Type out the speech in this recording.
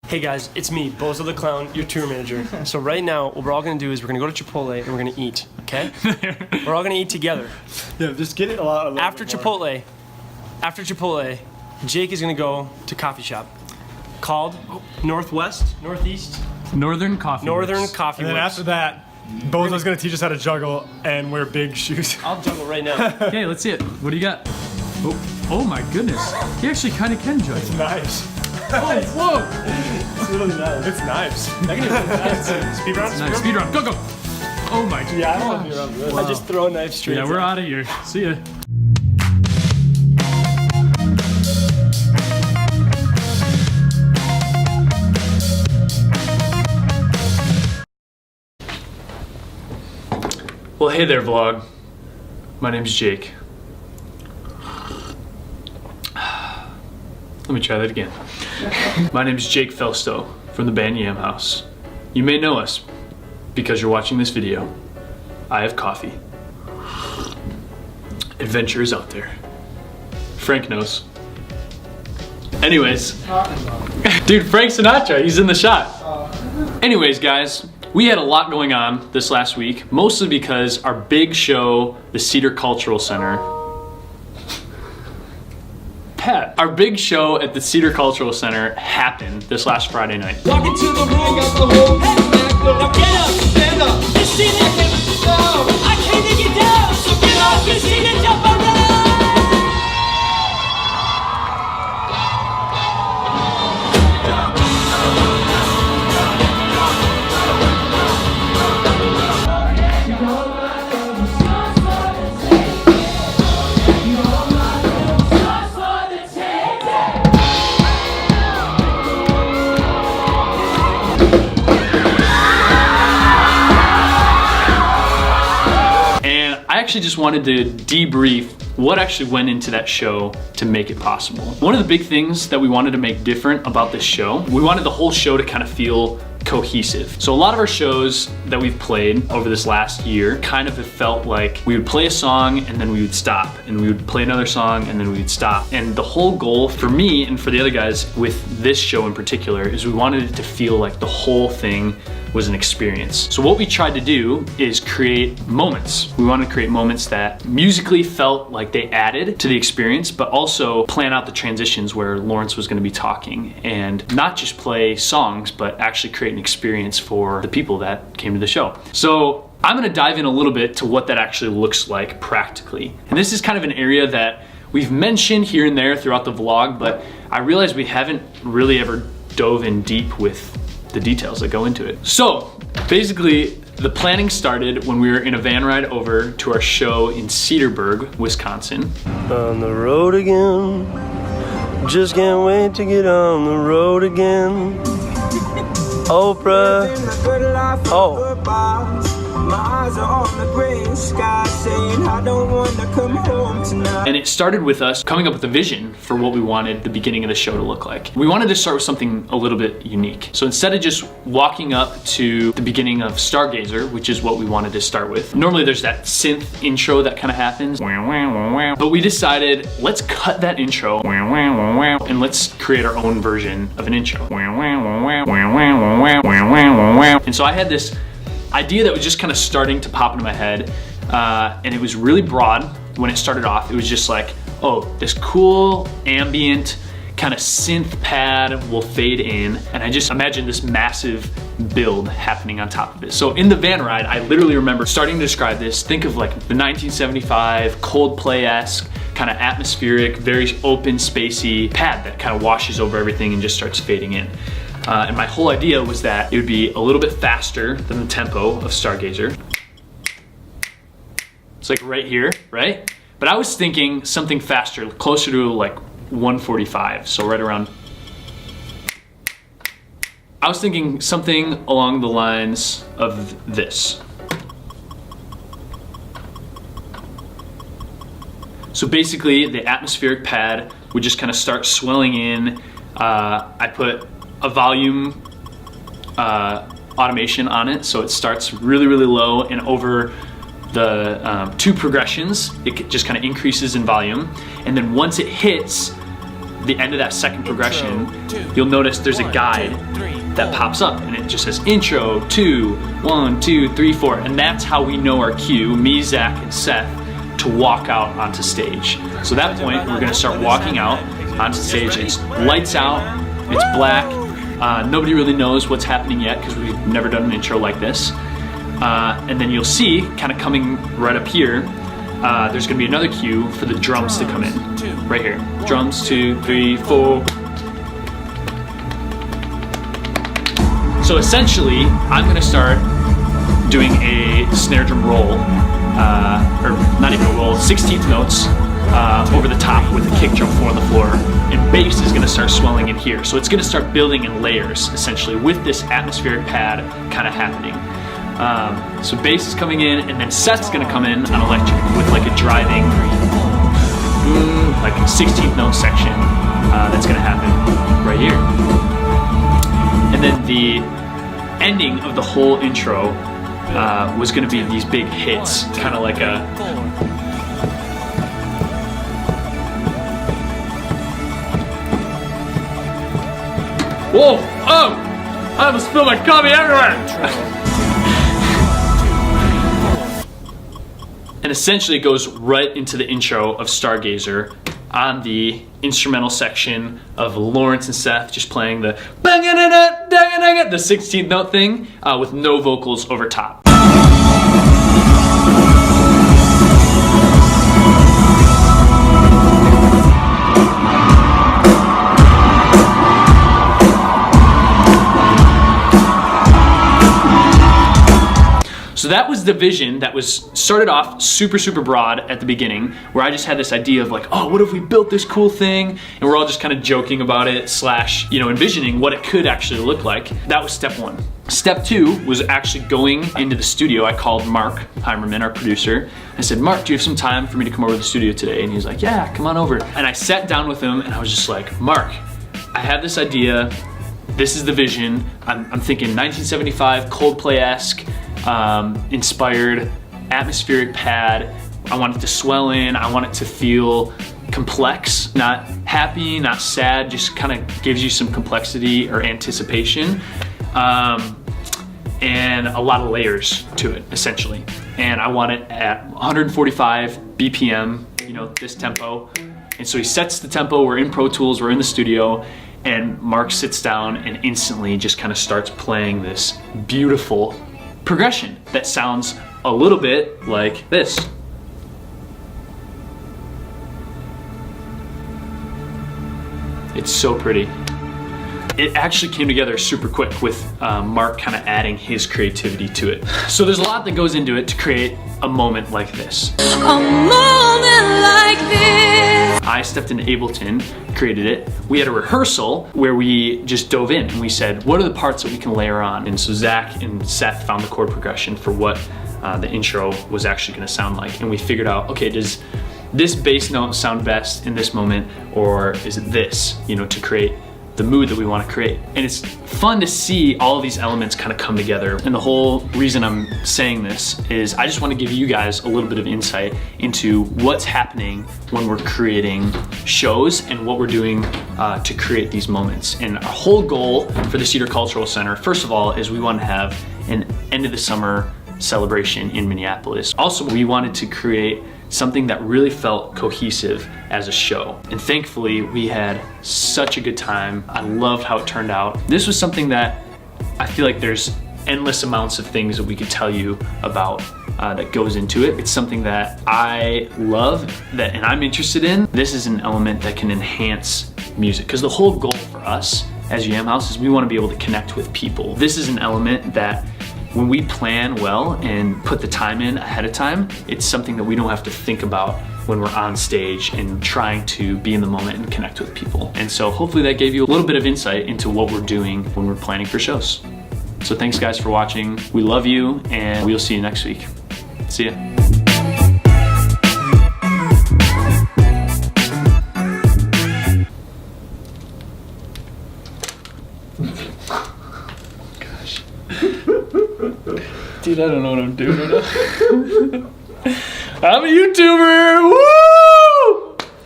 Hey guys, it's me, Bozo the Clown, your tour manager. So right now, what we're all gonna do is we're gonna go to Chipotle and we're gonna eat, okay? We're all gonna eat together. Yeah, just get it a lot. After Chipotle, Jake is gonna go to coffee shop called Northwest. Northern Coffee And then Works. after that, Bozo's gonna teach us how to juggle and wear big shoes. I'll juggle right now. Okay, let's see it. What do you got? Oh my goodness. He actually kind of can juggle. It's nice. Oh, whoa! It's really nice. It's nice. Speed round? Nice, speed round, go, go! Oh my god. Yeah, I don't want to be around this. I just throw a knife straight. Yeah, we're out of here. See ya. Well, hey there, vlog. My name's Jake. Let me try that again. My name's Jake Felstow from the band Yam Haus. You may know us because you're watching this video. I have coffee. Adventure is out there. Frank knows. Anyways, dude, Frank Sinatra, he's in the shot. Anyways, guys, we had a lot going on this last week, mostly because our big show, the Cedar Cultural Center, our big show at the Cedar Cultural Center happened this last Friday night. Walk into the room, got the whole back up. Now get up, stand up. This seat I can't sit down. I can't take it down. So get off your seat and jump around. I actually just wanted to debrief what actually went into that show to make it possible. One of the big things that we wanted to make different about this show, we wanted the whole show to kind of feel cohesive. So a lot of our shows that we've played over this last year kind of have felt like we would play a song and then we would stop, and we would play another song and then we would stop. And the whole goal for me and for the other guys with this show in particular is we wanted it to feel like the whole thing was an experience. So what we tried to do is create moments. We wanted to create moments that musically felt like they added to the experience, but also plan out the transitions where Lawrence was going to be talking, and not just play songs, but actually create an experience for the people that came to the show. So I'm going to dive in a little bit to what that actually looks like practically. And this is kind of an area that we've mentioned here and there throughout the vlog, but I realize we haven't really ever dove in deep with the details that go into it. So basically, the planning started when we were in a van ride over to our show in Cedarburg, Wisconsin. On the road again. Just can't wait to get on the road again. Oprah. Oh. My eyes are on the gray sky saying I don't want to come home tonight. And it started with us coming up with a vision for what we wanted the beginning of the show to look like. We wanted to start with something a little bit unique. So instead of just walking up to the beginning of Stargazer, which is what we wanted to start with, normally there's that synth intro that kind of happens, but we decided let's cut that intro and let's create our own version of an intro. And so I had this idea that was just kind of starting to pop into my head, and it was really broad when it started off. It was just like, oh, this cool ambient kind of synth pad will fade in, and I just imagined this massive build happening on top of it. So in the van ride, I literally remember starting to describe this. Think of like the 1975 Coldplay-esque kind of atmospheric, very open, spacey pad that kind of washes over everything and just starts fading in. And my whole idea was that it would be a little bit faster than the tempo of Stargazer. It's like right here, right? But I was thinking something faster, closer to like 145, so right around. I was thinking something along the lines of this. So basically, the atmospheric pad would just kind of start swelling in. I put a volume automation on it, so it starts really, really low, and over the two progressions, it just kind of increases in volume. And then once it hits the end of that second progression, you'll notice there's a guide that pops up and it just says intro 2, 1, 2, 3, 4. And that's how we know our cue, me, Zach, and Seth, to walk out onto stage. So at that point, we're gonna start walking out onto stage. It's lights out, it's black. Nobody really knows what's happening yet because we've never done an intro like this. And then you'll see, kind of coming right up here, there's gonna be another cue for the drums to come in. Right here. Drums, 2, 3, 4. So essentially, I'm gonna start doing a snare drum roll, or not even a roll, 16th notes over the top with a kick drum 4 on the floor. And bass is gonna start swelling in here. So it's gonna start building in layers, essentially, with this atmospheric pad kind of happening. So bass is coming in, and then Seth's gonna come in on electric with like a driving, like 16th note section that's gonna happen right here. And then the ending of the whole intro was gonna be these big hits, kind of like a, whoa, oh, I almost spilled my coffee everywhere. And essentially it goes right into the intro of Stargazer on the instrumental section of Lawrence and Seth just playing the 16th note thing with no vocals over top. So that was the vision that was started off super, super broad at the beginning, where I just had this idea of like, oh, what if we built this cool thing? And we're all just kind of joking about it, slash, you know, envisioning what it could actually look like. That was step one. Step two was actually going into the studio. I called Mark Heimerman, our producer. I said, Mark, do you have some time for me to come over to the studio today? And he was like, yeah, come on over. And I sat down with him and I was just like, Mark, I have this idea. This is the vision. I'm thinking 1975 Coldplay-esque, inspired atmospheric pad. I want it to swell in. I want it to feel complex, not happy, not sad, just kind of gives you some complexity or anticipation. And a lot of layers to it, essentially. And I want it at 145 BPM, you know, this tempo. And so he sets the tempo, we're in Pro Tools, we're in the studio, and Mark sits down and instantly just kind of starts playing this beautiful progression that sounds a little bit like this. It's so pretty. It actually came together super quick with Mark kind of adding his creativity to it. So there's a lot that goes into it to create a moment like this. A moment like this. I stepped into Ableton, created it. We had a rehearsal where we just dove in and we said, what are the parts that we can layer on? And so Zach and Seth found the chord progression for what the intro was actually gonna sound like. And we figured out, okay, does this bass note sound best in this moment, or is it this, you know, to create the mood that we want to create. And it's fun to see all of these elements kind of come together. And the whole reason I'm saying this is I just want to give you guys a little bit of insight into what's happening when we're creating shows and what we're doing to create these moments. And our whole goal for the Cedar Cultural Center, first of all, is we want to have an end of the summer celebration in Minneapolis. Also, we wanted to create something that really felt cohesive as a show. And thankfully, we had such a good time. I loved how it turned out. This was something that I feel like there's endless amounts of things that we could tell you about that goes into it. It's something that I love and I'm interested in. This is an element that can enhance music, because the whole goal for us as Yam Haus is we want to be able to connect with people. This is an element that when we plan well and put the time in ahead of time, it's something that we don't have to think about when we're on stage and trying to be in the moment and connect with people. And so hopefully that gave you a little bit of insight into what we're doing when we're planning for shows. So thanks guys for watching. We love you and we'll see you next week. See ya. Dude, I don't know what I'm doing right now. I'm a YouTuber! Woo!